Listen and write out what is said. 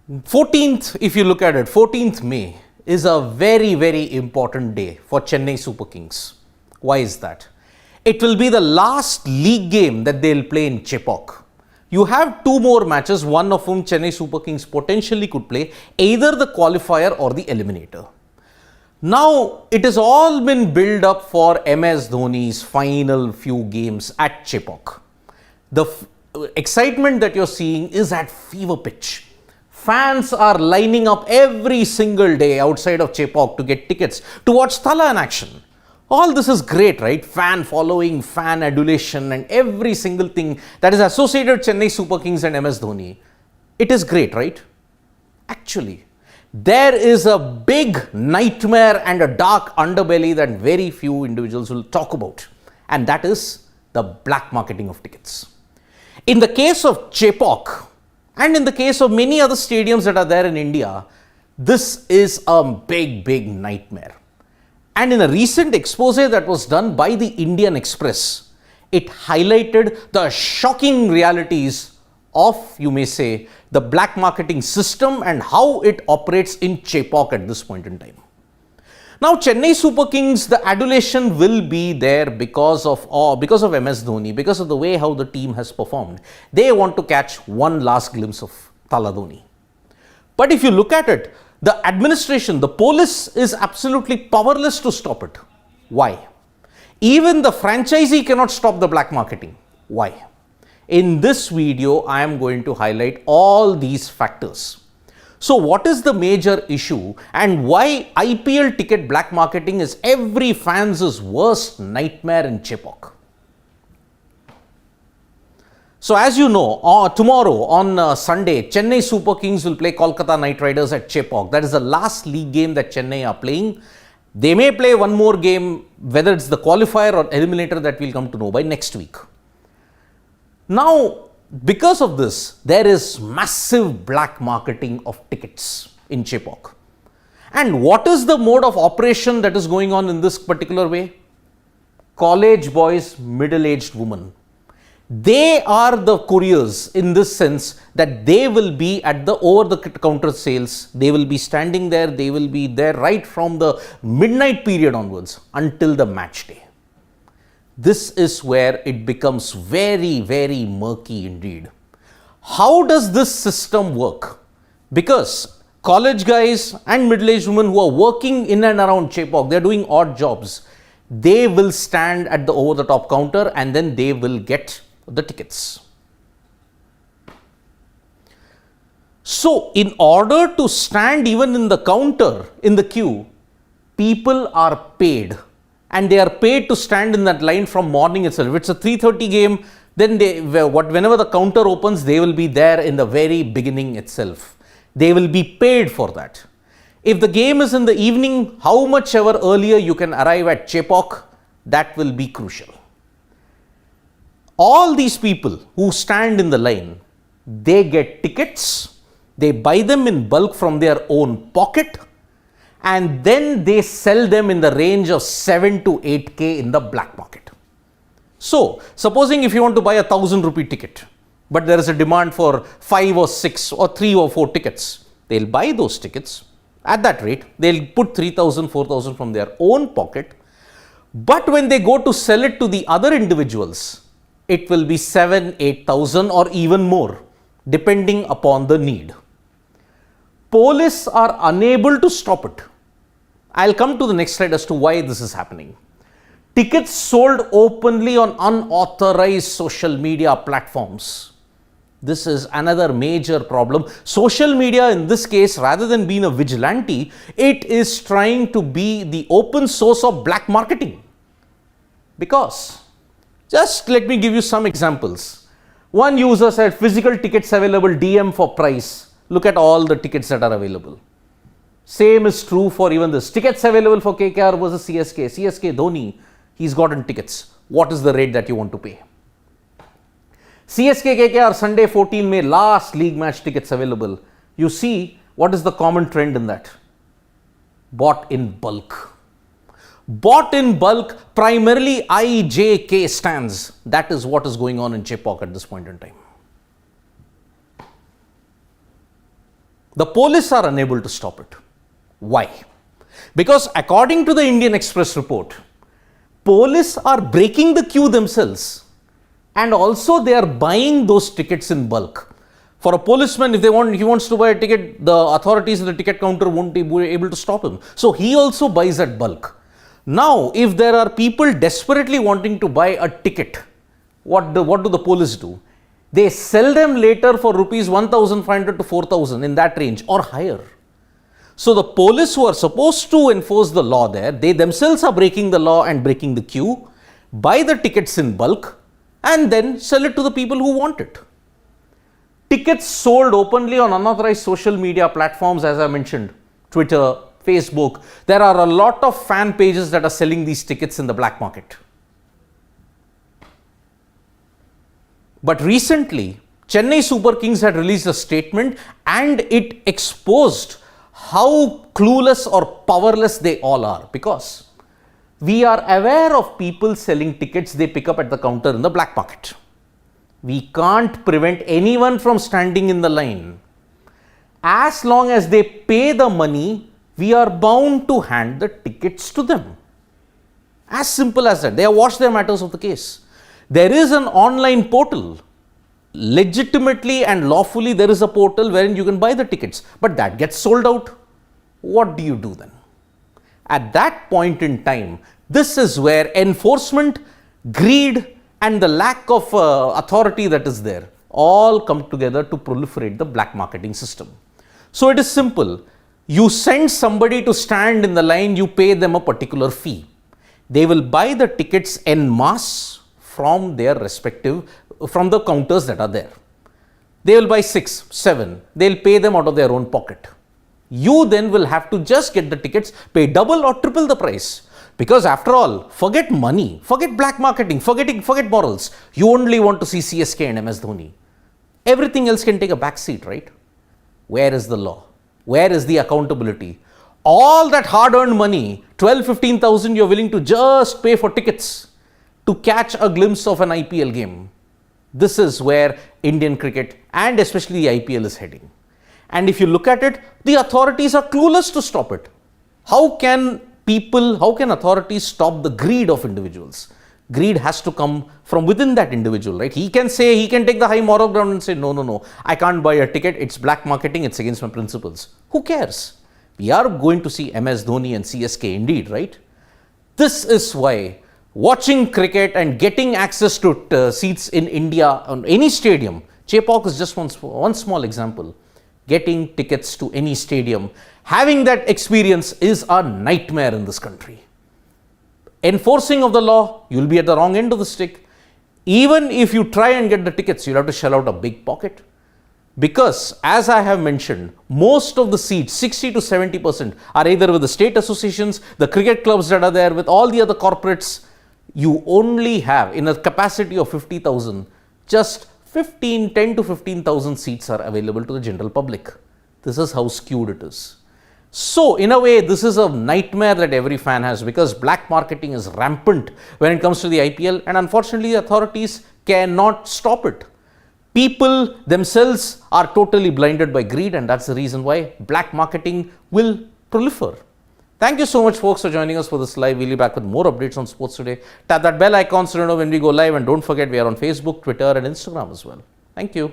14th, if you look at it, 14th May is a very, very important day for Chennai Super Kings. Why is that? It will be the last league game that they'll play in Chepauk. You have two more matches, one of whom Chennai Super Kings potentially could play, either the qualifier or the eliminator. Now, it has all been built up for MS Dhoni's final few games at Chepauk. The excitement that you're seeing is at fever pitch. Fans are lining up every single day outside of Chepauk to get tickets to watch Thala in action. All this is great, right? Fan following, fan adulation and every single thing that is associated Chennai Super Kings and MS Dhoni. It is great, right? Actually, there is a big nightmare and a dark underbelly that very few individuals will talk about. And that is the black marketing of tickets. In the case of Chepauk and in the case of many other stadiums that are there in India, this is a big, big nightmare. And in a recent expose that was done by the Indian Express, it highlighted the shocking realities of, you may say, the black marketing system and how it operates in Chepauk at this point in time. Now, Chennai Super Kings, the adulation will be there because of MS Dhoni, because of the way how the team has performed. They want to catch one last glimpse of Thala Dhoni. But if you look at it, the administration, the police is absolutely powerless to stop it. Why? Even the franchisee cannot stop the black marketing. Why? In this video, I am going to highlight all these factors. So what is the major issue and why IPL Ticket Black Marketing is every fan's worst nightmare in Chepauk? So as you know, tomorrow on Sunday, Chennai Super Kings will play Kolkata Knight Riders at Chepauk. That is the last league game that Chennai are playing. They may play one more game, whether it's the qualifier or eliminator, that we'll come to know by next week. Now, because of this, there is massive black marketing of tickets in Chepauk. And what is the mode of operation that is going on in this particular way? College boys, middle-aged women. They are the couriers in this sense that they will be at the over-the-counter sales. They will be standing there. They will be there right from the midnight period onwards until the match day. This is where it becomes very, very murky indeed. How does this system work? Because college guys and middle-aged women who are working in and around Chepauk, they are doing odd jobs. They will stand at the over-the-top counter and then they will get the tickets. So, in order to stand even in the counter, in the queue, people are paid. And they are paid to stand in that line from morning itself. If it's a 3:30 game, then whenever the counter opens, they will be there in the very beginning itself. They will be paid for that. If the game is in the evening, how much ever earlier you can arrive at Chepauk, that will be crucial. All these people who stand in the line, they get tickets, they buy them in bulk from their own pocket, and then they sell them in the range of 7 to 8K in the black market. So, supposing if you want to buy a 1,000 rupee ticket, but there is a demand for 5 or 6 or 3 or 4 tickets, they'll buy those tickets at that rate. They'll put 3,000, 4,000 from their own pocket. But when they go to sell it to the other individuals, it will be 7, 8,000 or even more, depending upon the need. Police are unable to stop it. I'll come to the next slide as to why this is happening. Tickets sold openly on unauthorized social media platforms. This is another major problem. Social media in this case, rather than being a vigilante, it is trying to be the open source of black marketing. Because, just let me give you some examples. One user said physical tickets available, DM for price. Look at all the tickets that are available. Same is true for even this. Tickets available for KKR versus CSK. CSK Dhoni, he's gotten tickets. What is the rate that you want to pay? CSK KKR Sunday 14 May, last league match tickets available. You see, what is the common trend in that? Bought in bulk. Bought in bulk, primarily IJK stands. That is what is going on in Chepauk at this point in time. The police are unable to stop it. Why? Because according to the Indian Express report, police are breaking the queue themselves, and also they are buying those tickets in bulk. For a policeman, if he wants to buy a ticket, the authorities at the ticket counter won't be able to stop him. So he also buys at bulk. Now, if there are people desperately wanting to buy a ticket, what do the police do? They sell them later for rupees 1,500 to 4,000, in that range or higher. So the police who are supposed to enforce the law there, they themselves are breaking the law and breaking the queue, buy the tickets in bulk and then sell it to the people who want it. Tickets sold openly on unauthorized social media platforms, as I mentioned, Twitter, Facebook. There are a lot of fan pages that are selling these tickets in the black market. But recently, Chennai Super Kings had released a statement and it exposed how clueless or powerless they all are, because we are aware of people selling tickets they pick up at the counter in the black market. We can't prevent anyone from standing in the line. As long as they pay the money, we are bound to hand the tickets to them. As simple as that. They have washed their matters of the case. There is an online portal. Legitimately and lawfully, there is a portal wherein you can buy the tickets, but that gets sold out. What do you do then? At that point in time, this is where enforcement, greed, and the lack of authority that is there all come together to proliferate the black marketing system. So it is simple. You send somebody to stand in the line, you pay them a particular fee. They will buy the tickets en masse from their from the counters that are there. They will buy 6, 7. They'll pay them out of their own pocket. You then will have to just get the tickets, pay double or triple the price. Because after all, forget money, forget black marketing, forget morals. You only want to see CSK and MS Dhoni. Everything else can take a back seat, right? Where is the law? Where is the accountability? All that hard-earned money, 12,000-15,000, you're willing to just pay for tickets to catch a glimpse of an IPL game. This is where Indian cricket and especially the IPL is heading. And if you look at it, the authorities are clueless to stop it. How can authorities stop the greed of individuals? Greed has to come from within that individual, right? He can take the high moral ground and say, no, I can't buy a ticket. It's black marketing. It's against my principles. Who cares? We are going to see MS Dhoni and CSK indeed, right? This is why watching cricket and getting access to seats in India on any stadium, Chepauk is just one small example. Getting tickets to any stadium, having that experience is a nightmare in this country. Enforcing of the law, you'll be at the wrong end of the stick. Even if you try and get the tickets, you'll have to shell out a big pocket. Because, as I have mentioned, most of the seats, 60 to 70%, are either with the state associations, the cricket clubs that are there, with all the other corporates. You only have, in a capacity of 50,000, just 10 to 15,000 seats are available to the general public. This is how skewed it is. So, in a way, this is a nightmare that every fan has, because black marketing is rampant when it comes to the IPL, and unfortunately, the authorities cannot stop it. People themselves are totally blinded by greed, and that's the reason why black marketing will proliferate. Thank you so much, folks, for joining us for this live. We'll be back with more updates on sports today. Tap that bell icon so you know when we go live, and don't forget we are on Facebook, Twitter, and Instagram as well. Thank you.